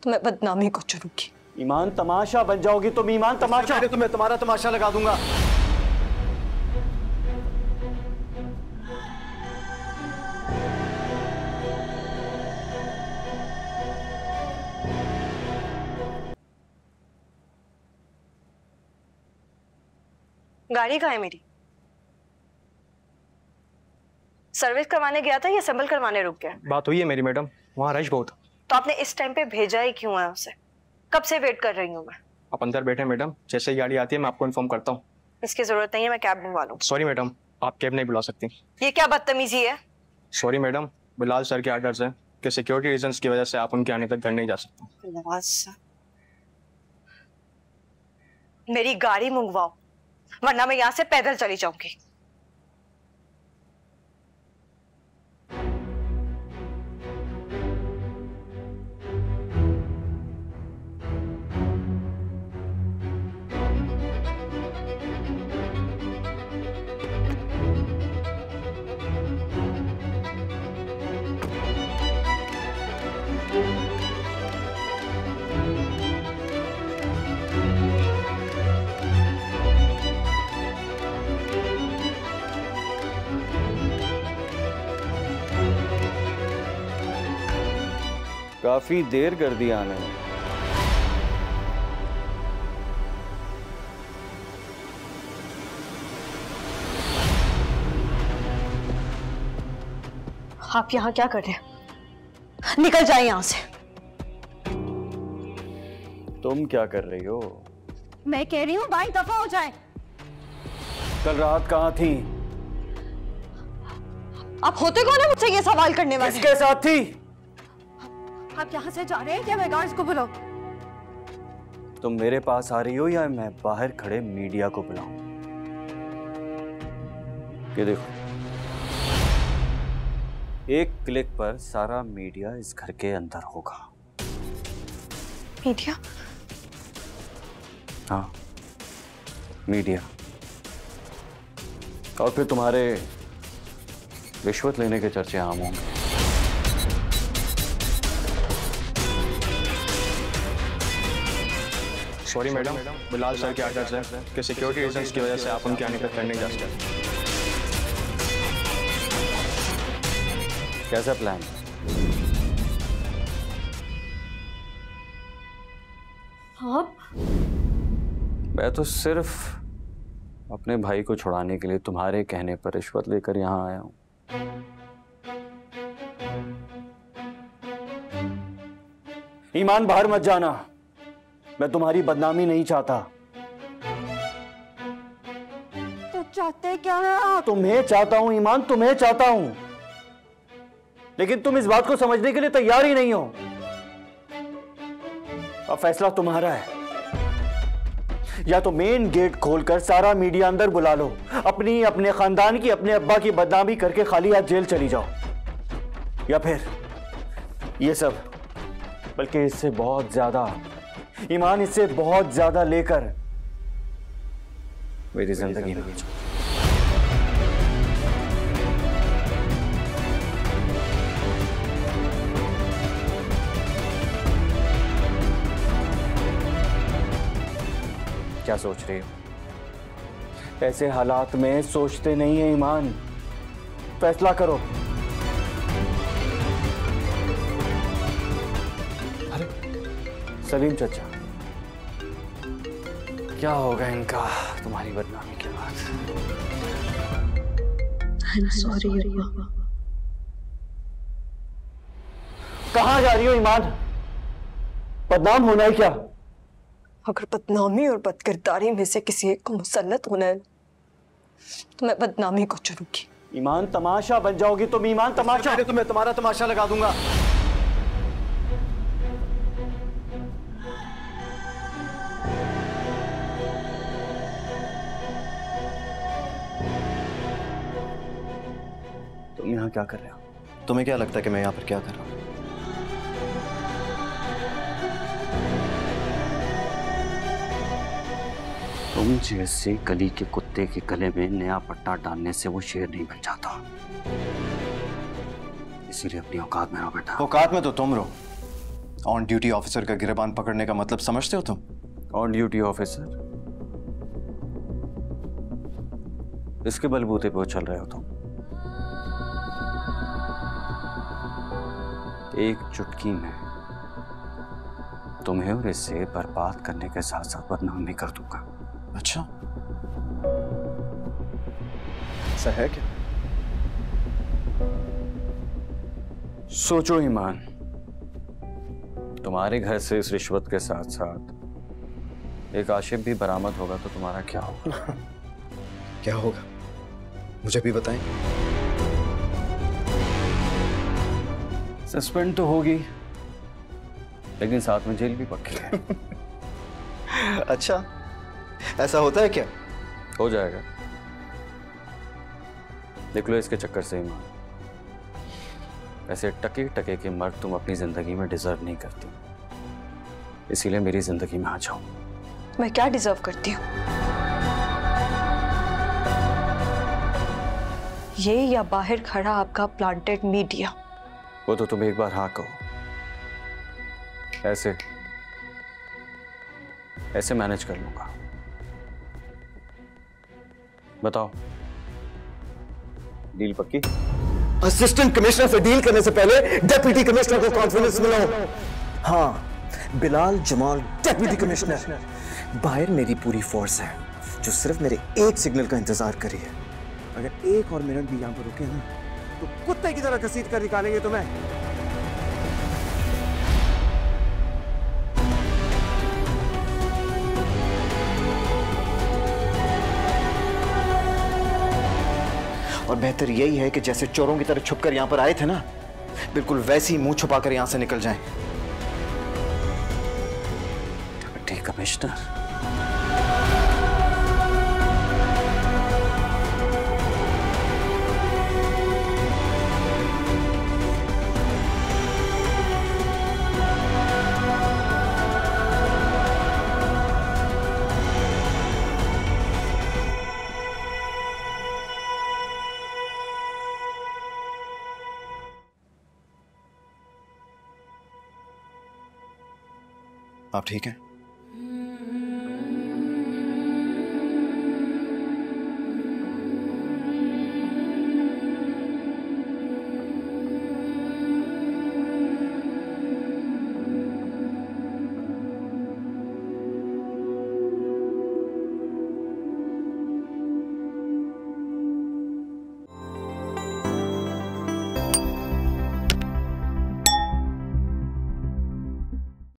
तो मैं बदनामी को चुनूंगी। ईमान, तमाशा बन जाओगी तुम। ईमान, तमाशा। तो मैं तुम्हारा तमाशा लगा दूंगा। गाड़ी कहाँ है मेरी? सर्विस करवाने गया था या असेंबल करवाने रुक गया? बात हुई है मेरी मैडम, वहाँ रश बहुत। तो आपने इस टाइम पे भेजा ही क्यों है उसे? कब से वेट कर रही हूँ मैं। आप अंदर बैठे मैडम, जैसे ही गाड़ी आती है मैं आपको इन्फॉर्म करता हूँ। इसकी जरूरत नहीं है, मैं कैब बुलवा लूँ। सॉरी मैडम, आप कैब नहीं बुला सकती। ये क्या बदतमीजी है? सॉरी मैडम, बिलाल सर के आर्डर्स है कि सिक्योरिटी रीजंस की वजह से आप उनके आने तक घर नहीं जा सकते। मेरी गाड़ी मंगवाओ, वरना मैं यहाँ से पैदल चली जाऊंगी। काफी देर कर दी आने में। आप यहाँ क्या कर रहे हैं? निकल जाए यहाँ से। तुम क्या कर रही हो? मैं कह रही हूँ भाई दफा हो जाए। कल रात कहाँ थी? आप होते कौन है मुझसे ये सवाल करने वाले? किसके साथ थी? आप यहाँ से जा रहे हैं क्या? मैं गार्ड्स को बुलाऊं? तुम मेरे पास आ रही हो या मैं बाहर खड़े मीडिया को बुलाऊं? ये देखो, एक क्लिक पर सारा मीडिया इस घर के अंदर होगा। मीडिया? हाँ, मीडिया। और फिर तुम्हारे रिश्वत लेने के चर्चे आम होंगे। सॉरी मैडम, बिलाल सर के आर्डर्स है कि सिक्योरिटी रीजंस की वजह से आप उनके आने तक घर नहीं जा सकते। कैसा प्लान? हाँ, मैं तो सिर्फ अपने भाई को छुड़ाने के लिए तुम्हारे कहने पर रिश्वत लेकर यहां आया हूं। ईमान, बाहर मत जाना। मैं तुम्हारी बदनामी नहीं चाहता। तो चाहते क्या है आप? तुम्हें चाहता हूं ईमान, तुम्हें चाहता हूं, लेकिन तुम इस बात को समझने के लिए तैयार ही नहीं हो। अब फैसला तुम्हारा है। या तो मेन गेट खोलकर सारा मीडिया अंदर बुला लो, अपनी, अपने खानदान की, अपने अब्बा की बदनामी करके खाली हाथ जेल चली जाओ, या फिर ये सब, बल्कि इससे बहुत ज्यादा ईमान, इससे बहुत ज्यादा लेकर मेरी जिंदगी में बचो। क्या सोच रही हो? ऐसे हालात में सोचते नहीं है ईमान। फैसला करो। अरे सलीम चाचा, क्या होगा इनका तुम्हारी बदनामी के बाद? सॉरी। कहां जा रही हो ईमान? बदनाम होना है क्या? अगर बदनामी और बदकिरदारी में से किसी एक को मुसल्लत होना है तो मैं बदनामी को चुनूंगी। ईमान, तमाशा बन जाओगी तुम। ईमान, तमाशा। तो मैं तुम्हारा तमाशा लगा दूंगा। तुम यहाँ क्या कर रहे हो? तुम्हें क्या लगता है कि मैं यहाँ पर क्या कर रहा हूँ? तुम जैसे गली के कुत्ते के गले में नया पट्टा डालने से वो शेर नहीं बन जाता। इसीलिए अपनी औकात में रहो बेटा। औकात में तो तुम रहो, ऑन ड्यूटी ऑफिसर का गिरबान पकड़ने का मतलब समझते हो तुम? ऑन ड्यूटी ऑफिसर, इसके बलबूते पे चल रहे हो तुम। एक चुटकी में तुम्हें और इसे बर्बाद करने के साथ साथ बदनाम भी कर दूंगा। अच्छा, ऐसा है क्या? सोचो ईमान, तुम्हारे घर से इस रिश्वत के साथ साथ एक आशिफ भी बरामद होगा तो तुम्हारा क्या होगा? क्या होगा मुझे भी बताएं। सस्पेंड तो होगी, लेकिन साथ में जेल भी पक्की है। अच्छा, ऐसा होता है क्या? हो जाएगा। देख लो इसके चक्कर से ईमान, ऐसे टके टके के मर्द तुम अपनी जिंदगी में डिजर्व नहीं करती, इसीलिए मेरी जिंदगी में आ जाओ। मैं क्या डिजर्व करती हूँ? ये या बाहर खड़ा आपका प्लांटेड मीडिया? वो तो तुम एक बार हाँ कहो, ऐसे ऐसे मैनेज कर लूंगा। बताओ, डील पक्की? असिस्टेंट कमिश्नर से डील करने से पहले डेप्यूटी कमिश्नर को कॉन्फिडेंस मिलाओ। हाँ, बिलाल जमाल डेप्यूटी कमिश्नर। बाहर मेरी पूरी फोर्स है जो सिर्फ मेरे एक सिग्नल का इंतजार कर रही है। अगर एक और मिनट भी यहां पर रुके ना तो कुत्ते की तरह घसीट कर निकालेंगे तुम्हें। और बेहतर यही है कि जैसे चोरों की तरह छुपकर यहां पर आए थे ना, बिल्कुल वैसे ही मुंह छुपाकर यहां से निकल जाएं। डिप्टी कमिश्नर, आप ठीक हैं?